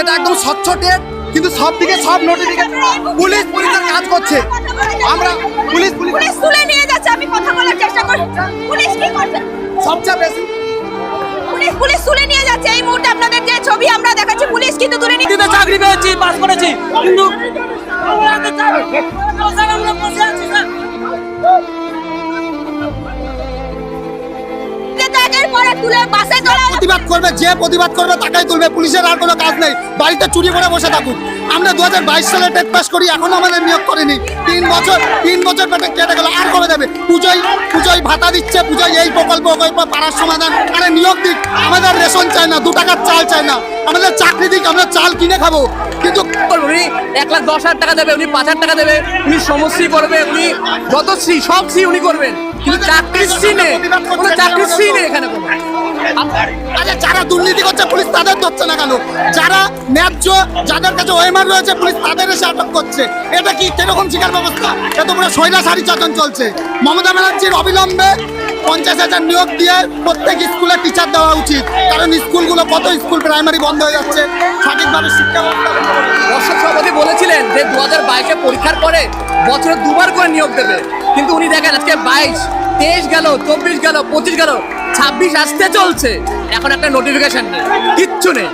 এটা একদম স্বচ্ছ টেট, কিন্তু সব দিকে সব নোটিফিকেশন পুলিশের কাজ করছে। আমরা পুলিশ তুলে নিয়ে যাচ্ছে, আমি কথা বলার চেষ্টা করছি। পুলিশ কি করছে? সবচেয়ে বেশি পুলিশ তুলে নিয়ে যাচ্ছে। এই মুহূর্তে আপনাদের যে ছবি আমরা দেখাচ্ছি, পুলিশ কিন্তু তুলে নিয়ে চাকরি পেয়েছি, পাস করেছি, কিন্তু প্রতিবাদ করবে, যে প্রতিবাদ করবে তাকেই তুলবে। পুলিশের আর কোনো কাজ নেই, বাড়িতে চুরি করে বসে থাকুক। আমরা 2022 সালে টেট পাস করি, এখনো আমাদের নিয়োগ করেনি। 3 বছর পেটে কেটে গেল, আর করে দেবে। পুজোয় ভাতা দিচ্ছে, পুজোয় এই প্রকল্প পাড়ার সমাধান, আরে নিয়োগ দিক। আমাদের রেশন চাই না, 2 টাকার চাল চাই না, আমাদের চাকরি দিক, আমরা চাল কিনে খাবো। কিন্তু উনি 1,10,000 টাকা দেবে, উনি 5,000 টাকা দেবে, উনি সমস্যা করবে, উনি যত সব উনি করবেন, কিন্তু চাকরির নেই, কোনো চাকরির নেই এখানে কোনো। আচ্ছা, যারা দুর্নীতি করছে পুলিশ তাদের ধরছে না কেন? যারা ন্যায্য, যাদের কাছে ওএমআর রয়েছে পুলিশ তাদের এসে আটক করছে। এটা কি কিরকম শিকার ব্যবস্থা? এত পুরো স্বৈরাচারী শাসন চলছে। মমতা ব্যানার্জির অবিলম্বে 50,000 নিয়োগ দিয়ে প্রত্যেক স্কুলে টিচার দেওয়া উচিত, কারণ স্কুলগুলো কত স্কুল প্রাইমারি বন্ধ হয়ে যাচ্ছে, সঠিকভাবে শিক্ষা দর্শক সভাপতি বলেছিলেন যে 2022-এ পরীক্ষার পরে বছরে 2বার করে নিয়োগ দেবে, কিন্তু উনি দেখেন আজকে 22, 23 গেল, 24 গেল, 25 গেল, 26 আসতে চলছে, এখন একটা নোটিফিকেশন নেই, কিচ্ছু নেই।